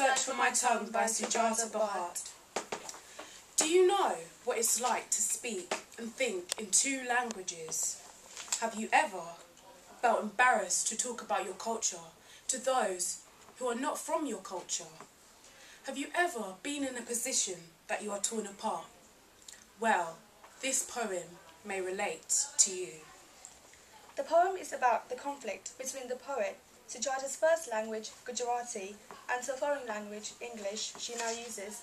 Search for My Tongue by Sujata Bhatt. Do you know what it's like to speak and think in two languages? Have you ever felt embarrassed to talk about your culture to those who are not from your culture? Have you ever been in a position that you are torn apart? Well, this poem may relate to you. The poem is about the conflict between the poet, Sujata's first language, Gujarati, and her foreign language, English, she now uses.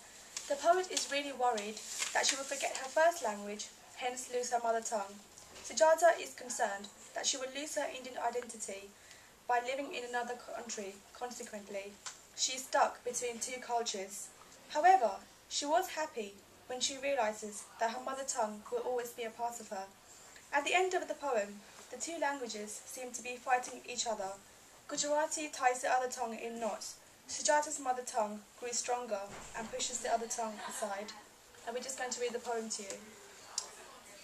The poet is really worried that she will forget her first language, hence lose her mother tongue. Sujata is concerned that she will lose her Indian identity by living in another country. Consequently, she is stuck between two cultures. However, she was happy when she realizes that her mother tongue will always be a part of her. At the end of the poem, the two languages seem to be fighting each other. Gujarati ties the other tongue in knots. Sujata's mother tongue grew stronger and pushes the other tongue aside. And we're just going to read the poem to you.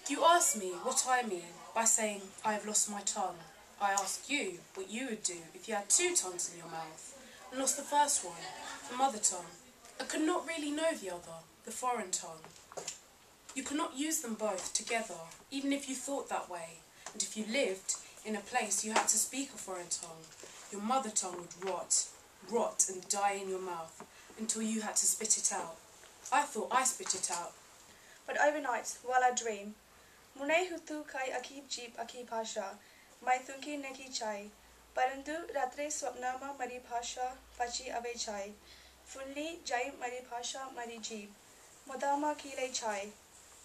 You ask me what I mean by saying I have lost my tongue. I ask you what you would do if you had two tongues in your mouth and lost the first one, the mother tongue, and could not really know the other, the foreign tongue. You cannot use them both together, even if you thought that way, and if you lived in a place you had to speak a foreign tongue, your mother tongue would rot and die in your mouth until you had to spit it out. I thought I spit it out. But overnight, while I dream, Mune hutu kai akib jeep akib pasha, mai thunki neki chai, parandu ratre swapnama mari pasha pachi ave chai, fulli jai mari pasha mari jeep, modama kile chai,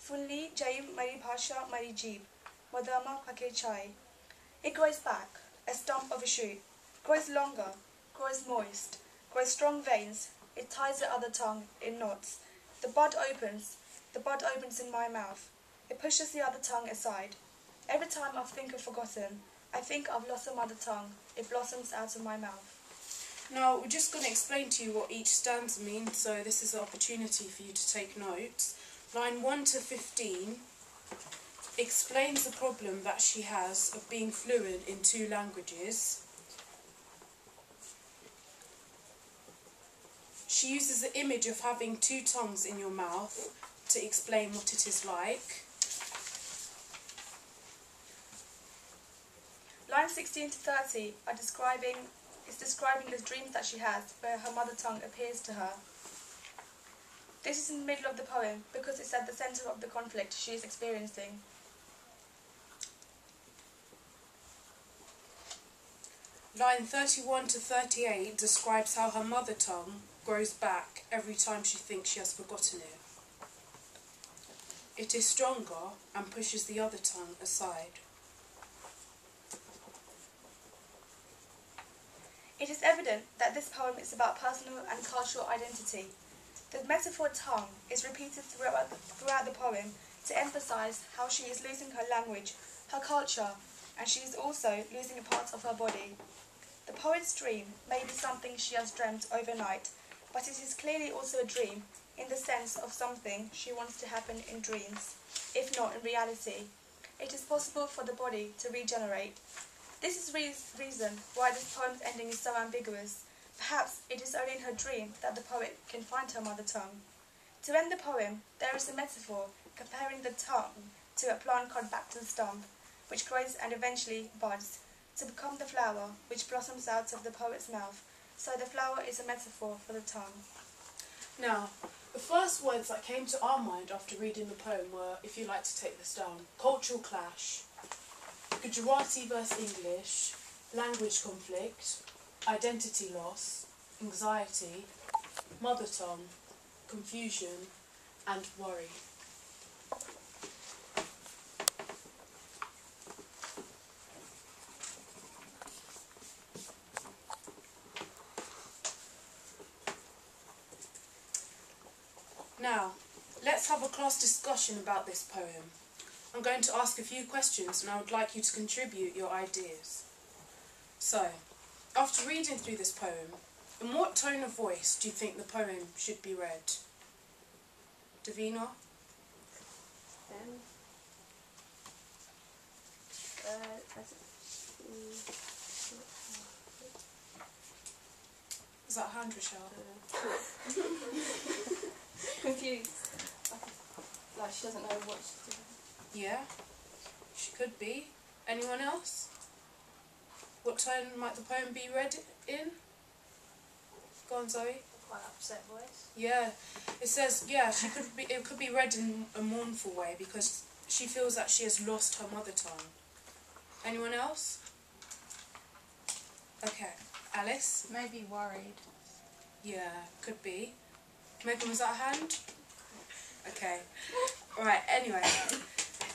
fulli jai mari pasha mari jeep, modama pake chai. It grows back, a stump of a shoot, grows longer, grows moist, grows strong veins. It ties the other tongue in knots. The bud opens in my mouth. It pushes the other tongue aside. Every time I think I've forgotten, I think I've lost a mother tongue. It blossoms out of my mouth. Now, we're just going to explain to you what each stanza means, so this is an opportunity for you to take notes. Line 1 to 15 explains the problem that she has of being fluent in two languages. She uses the image of having two tongues in your mouth to explain what it is like. Lines 16 to 30 are describing the dreams that she has where her mother tongue appears to her. This is in the middle of the poem because it's at the centre of the conflict she is experiencing. Line 31 to 38 describes how her mother tongue grows back every time she thinks she has forgotten it. It is stronger and pushes the other tongue aside. It is evident that this poem is about personal and cultural identity. The metaphor tongue is repeated throughout the poem to emphasize how she is losing her language, her culture, and she is also losing a part of her body. The poet's dream may be something she has dreamt overnight, but it is clearly also a dream in the sense of something she wants to happen in dreams, if not in reality. It is possible for the body to regenerate. This is the reason why this poem's ending is so ambiguous. Perhaps it is only in her dream that the poet can find her mother tongue. To end the poem, there is a metaphor comparing the tongue to a plant called back to the stump, which grows and eventually buds, to become the flower which blossoms out of the poet's mouth. So the flower is a metaphor for the tongue. Now, the first words that came to our mind after reading the poem were, if you like to take this down, cultural clash, Gujarati versus English, language conflict, identity loss, anxiety, mother tongue, confusion, and worry. Now, let's have a class discussion about this poem. I'm going to ask a few questions and I would like you to contribute your ideas. So, after reading through this poem, in what tone of voice do you think the poem should be read? Davina? that hand, Rochelle? Confused. Like she doesn't know what she's doing. Yeah, she could be. Anyone else? What tone might the poem be read in? Go on, Zoe. Quite upset voice. Yeah, it says, she could be. It could be read in a mournful way because she feels that she has lost her mother tongue. Anyone else? Okay, Alice. Maybe worried. Yeah, could be. Megan, was that a hand? Okay. Right. Anyway,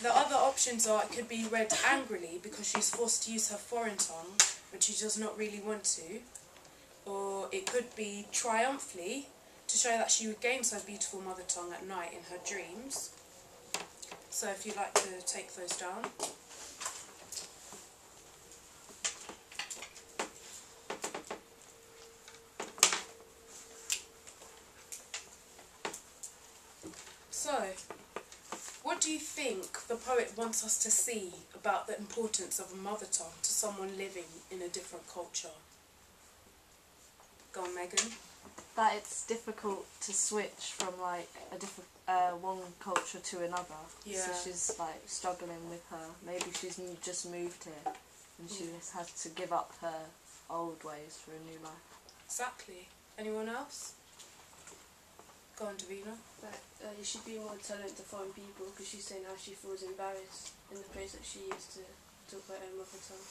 the other options are it could be read angrily because she's forced to use her foreign tongue, but she does not really want to. Or it could be triumphantly to show that she regains her beautiful mother tongue at night in her dreams. So if you'd like to take those down. So, what do you think the poet wants us to see about the importance of a mother tongue to someone living in a different culture? Go on, Megan. That it's difficult to switch from like a different one culture to another. Yeah. So she's like struggling with her. Maybe she's just moved here and she just has to give up her old ways for a new life. Exactly. Anyone else? Go on, Davina. But you should be more tolerant to foreign people because she's saying how she feels embarrassed in the place that she used to talk about her mother tongue.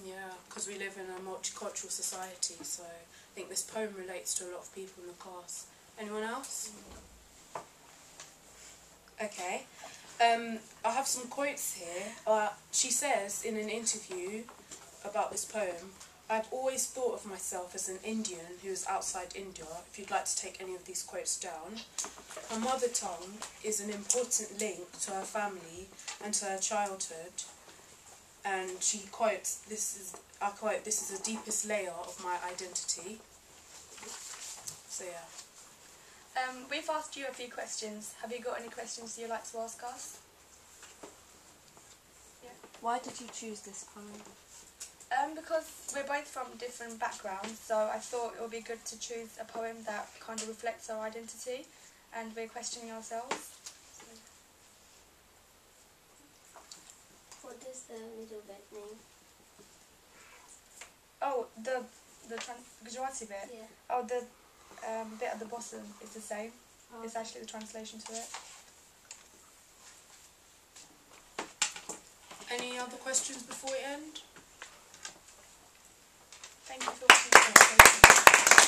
Yeah, because we live in a multicultural society, so I think this poem relates to a lot of people in the class. Anyone else? Okay. I have some quotes here. She says in an interview about this poem, "I've always thought of myself as an Indian who is outside India," if you'd like to take any of these quotes down. "Her mother tongue is an important link to her family and to her childhood." And she quotes, I quote, "This is the deepest layer of my identity." So yeah. We've asked you a few questions. Have you got any questions you'd like to ask us? Why did you choose this poem? Because we're both from different backgrounds, so I thought it would be good to choose a poem that kind of reflects our identity, and we're questioning ourselves. What does the middle bit mean? Oh, the Gujarati bit. Yeah. Oh, the bit at the bottom is the same. Oh. It's actually the translation to it. Any other questions before we end? Thank you for watching.